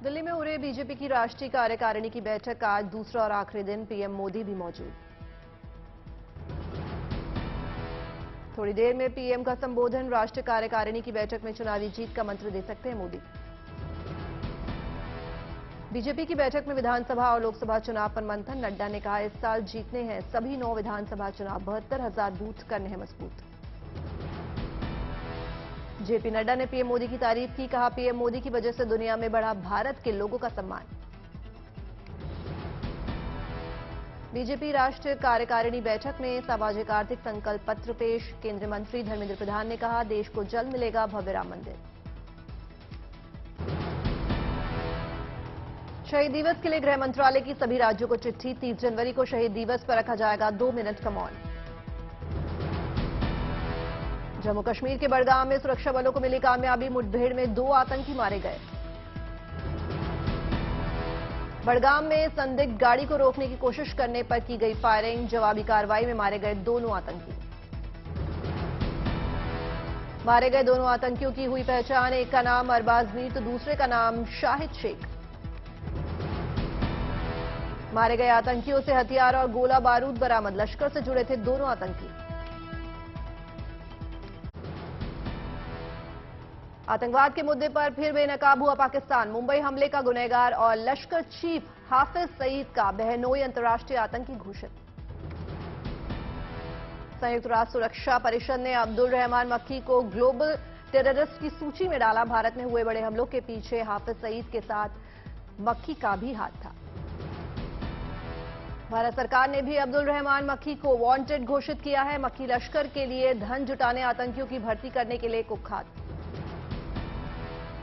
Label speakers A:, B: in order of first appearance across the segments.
A: दिल्ली में हो रही बीजेपी की राष्ट्रीय कार्यकारिणी की बैठक का आज दूसरा और आखिरी दिन पीएम मोदी भी मौजूद। थोड़ी देर में पीएम का संबोधन। राष्ट्रीय कार्यकारिणी की बैठक में चुनावी जीत का मंत्र दे सकते हैं मोदी। बीजेपी की बैठक में विधानसभा और लोकसभा चुनाव पर मंथन। नड्डा ने कहा, इस साल जीतने हैं सभी 9 विधानसभा चुनाव, 72,000 बूथ करने हैं मजबूत। जेपी नड्डा ने पीएम मोदी की तारीफ की। कहा, पीएम मोदी की वजह से दुनिया में बढ़ा भारत के लोगों का सम्मान। बीजेपी राष्ट्रीय कार्यकारिणी बैठक में सामाजिक आर्थिक संकल्प पत्र पेश। केंद्रीय मंत्री धर्मेंद्र प्रधान ने कहा, देश को जल्द मिलेगा भव्य राम मंदिर। शहीद दिवस के लिए गृह मंत्रालय की सभी राज्यों को चिट्ठी। 30 जनवरी को शहीद दिवस पर रखा जाएगा 2 मिनट का मौन। जम्मू कश्मीर के बड़गाम में सुरक्षा बलों को मिली कामयाबी। मुठभेड़ में 2 आतंकी मारे गए। बड़गाम में संदिग्ध गाड़ी को रोकने की कोशिश करने पर की गई फायरिंग। जवाबी कार्रवाई में मारे गए दोनों आतंकी। मारे गए दोनों आतंकियों की हुई पहचान। एक का नाम अरबाज मीर तो दूसरे का नाम शाहिद शेख। मारे गए आतंकियों से हथियार और गोला बारूद बरामद। लश्कर से जुड़े थे दोनों आतंकी। आतंकवाद के मुद्दे पर फिर बेनकाब हुआ पाकिस्तान। मुंबई हमले का गुनहगार और लश्कर चीफ हाफिज सईद का बहनोई अंतर्राष्ट्रीय आतंकी घोषित। संयुक्त राष्ट्र सुरक्षा परिषद ने अब्दुल रहमान मक्की को ग्लोबल टेररिस्ट की सूची में डाला। भारत में हुए बड़े हमलों के पीछे हाफिज सईद के साथ मक्की का भी हाथ था। भारत सरकार ने भी अब्दुल रहमान मक्की को वांटेड घोषित किया है। मक्की लश्कर के लिए धन जुटाने, आतंकियों की भर्ती करने के लिए कुख्यात।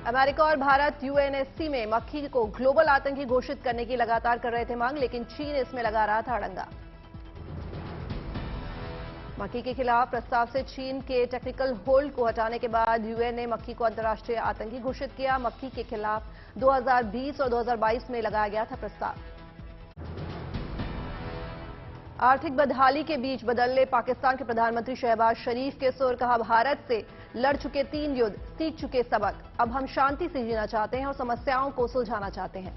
A: अमेरिका और भारत यूएनएससी में मक्की को ग्लोबल आतंकी घोषित करने की लगातार कर रहे थे मांग, लेकिन चीन इसमें लगा रहा था अड़ंगा। मक्की के खिलाफ प्रस्ताव से चीन के टेक्निकल होल्ड को हटाने के बाद यूएन ने मक्की को अंतर्राष्ट्रीय आतंकी घोषित किया। मक्की के खिलाफ 2020 और 2022 में लगाया गया था प्रस्ताव। आर्थिक बदहाली के बीच बदलने पाकिस्तान के प्रधानमंत्री शहबाज शरीफ के सुर। कहा, भारत से लड़ चुके 3 युद्ध, सीख चुके सबक। अब हम शांति से जीना चाहते हैं और समस्याओं को सुलझाना चाहते हैं।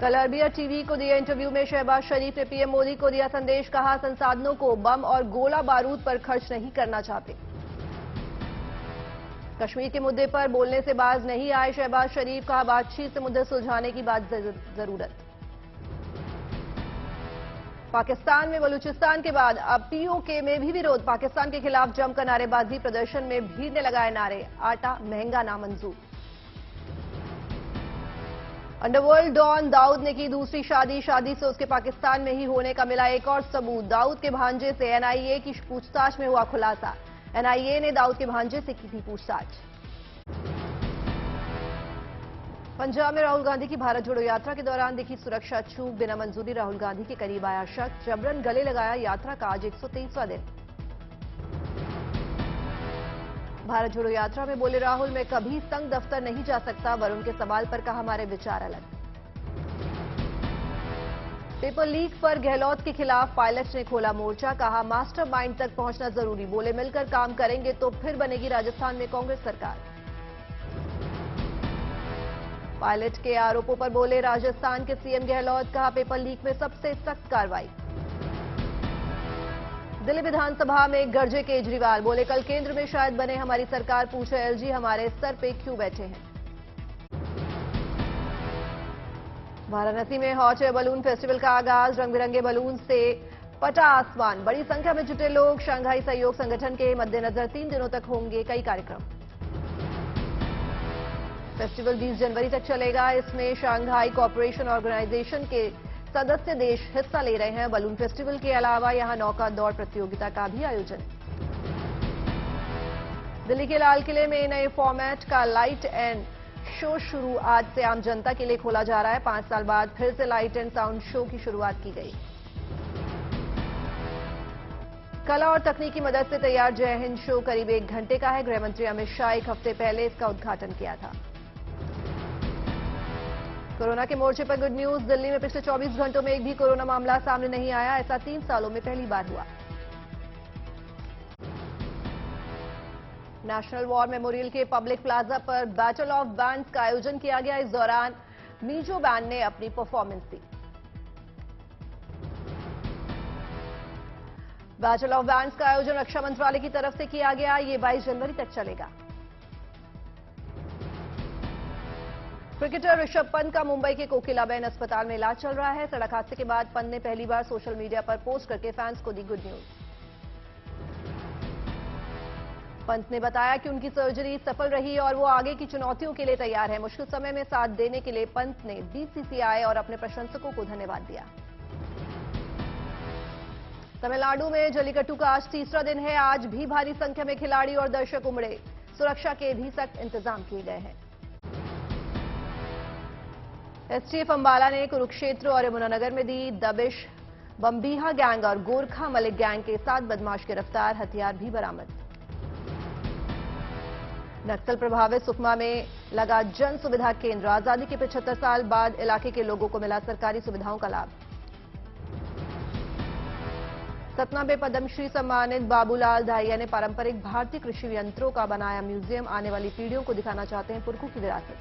A: कल अरबिया टीवी को दिए इंटरव्यू में शहबाज शरीफ ने पीएम मोदी को दिया संदेश। कहा, संसाधनों को बम और गोला बारूद पर खर्च नहीं करना चाहते। कश्मीर के मुद्दे पर बोलने से बाज नहीं आए शहबाज शरीफ। कहा, बातचीत से मुद्दे सुलझाने की बात जरूरत। पाकिस्तान में बलूचिस्तान के बाद अब पीओके में भी विरोध। पाकिस्तान के खिलाफ जमकर नारेबाजी। प्रदर्शन में भीड़ ने लगाए नारे। आटा महंगा नामंजूर। अंडरवर्ल्ड डॉन दाऊद ने की दूसरी शादी। शादी से उसके पाकिस्तान में ही होने का मिला एक और सबूत। दाऊद के भांजे से एनआईए की पूछताछ में हुआ खुलासा। एनआईए ने दाऊद के भांजे से की थी पूछताछ। पंजाब में राहुल गांधी की भारत जोड़ो यात्रा के दौरान दिखी सुरक्षा चूक। बिना मंजूरी राहुल गांधी के करीब आया शख्स। जबरन गले लगाया। यात्रा का आज 123वां दिन। भारत जोड़ो यात्रा में बोले राहुल, मैं कभी संघ दफ्तर नहीं जा सकता। वरुण के सवाल पर कहा, हमारे विचार अलग। पेपर लीक पर गहलोत के खिलाफ पायलट ने खोला मोर्चा। कहा, मास्टरमाइंड तक पहुंचना जरूरी। बोले, मिलकर काम करेंगे तो फिर बनेगी राजस्थान में कांग्रेस सरकार। पायलट के आरोपों पर बोले राजस्थान के सीएम गहलोत। कहा, पेपर लीक में सबसे सख्त कार्रवाई। दिल्ली विधानसभा में गरजे केजरीवाल। बोले, कल केंद्र में शायद बने हमारी सरकार। पूछे एलजी, हमारे सर पे क्यों बैठे हैं। वाराणसी में हॉट एयर बलून फेस्टिवल का आगाज। रंग बिरंगे बलून से पटा आसमान। बड़ी संख्या में जुटे लोग। शंघाई सहयोग संगठन के मद्देनजर 3 दिनों तक होंगे कई कार्यक्रम। फेस्टिवल 20 जनवरी तक चलेगा। इसमें शंघाई कोऑपरेशन ऑर्गेनाइजेशन के सदस्य देश हिस्सा ले रहे हैं। बलून फेस्टिवल के अलावा यहां नौका दौड़ प्रतियोगिता का भी आयोजन। दिल्ली के लाल किले में नए फॉर्मेट का लाइट एंड शो शुरू। आज से आम जनता के लिए खोला जा रहा है। 5 साल बाद फिर से लाइट एंड साउंड शो की शुरुआत की गई। कला और तकनीक की मदद से तैयार जय हिंद शो करीब 1 घंटे का है। गृहमंत्री अमित शाह 1 हफ्ते पहले इसका उद्घाटन किया था। कोरोना के मोर्चे पर गुड न्यूज। दिल्ली में पिछले 24 घंटों में एक भी कोरोना मामला सामने नहीं आया। ऐसा 3 सालों में पहली बार हुआ। नेशनल वॉर मेमोरियल के पब्लिक प्लाजा पर बैटल ऑफ बैंड्स का आयोजन किया गया। इस दौरान मीजो बैंड ने अपनी performance the. Battle of bands का आयोजन रक्षा मंत्रालय की तरफ से किया गया। ये 22 जनवरी तक चलेगा। क्रिकेटर ऋषभ पंत का मुंबई के कोकिलाबेन अस्पताल में इलाज चल रहा है। सड़क हादसे के बाद पंत ने पहली बार सोशल मीडिया पर पोस्ट करके फैंस को दी गुड न्यूज। पंत ने बताया कि उनकी सर्जरी सफल रही और वो आगे की चुनौतियों के लिए तैयार है। मुश्किल समय में साथ देने के लिए पंत ने बीसीसीआई और अपने प्रशंसकों को धन्यवाद दिया। तमिलनाडु में जल्लीकट्टू का आज तीसरा दिन है। आज भी भारी संख्या में खिलाड़ी और दर्शक उमड़े। सुरक्षा के भी सख्त इंतजाम किए गए हैं। एसटीएफ अंबाला ने कुरुक्षेत्र और यमुनानगर में दी दबिश। बम्बीहा गैंग और गोरखा मलिक गैंग के 7 बदमाश गिरफ्तार। हथियार भी बरामद। नक्सल प्रभावित सुकमा में लगा जन सुविधा केंद्र। आजादी के 75 साल बाद इलाके के लोगों को मिला सरकारी सुविधाओं का लाभ। सतना में पद्मश्री सम्मानित बाबूलाल दाहिया ने पारंपरिक भारतीय कृषि यंत्रों का बनाया म्यूजियम। आने वाली पीढ़ियों को दिखाना चाहते हैं पुरखों की विरासत।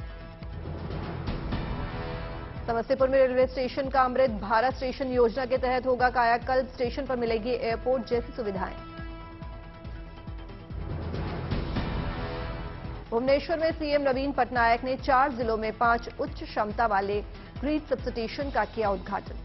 A: समस्तीपुर में रेलवे स्टेशन का अमृत भारत स्टेशन योजना के तहत होगा कायाकल्प। स्टेशन पर मिलेगी एयरपोर्ट जैसी सुविधाएं। भुवनेश्वर में सीएम नवीन पटनायक ने 4 जिलों में 5 उच्च क्षमता वाले ग्रिड सबस्टेशन का किया उद्घाटन।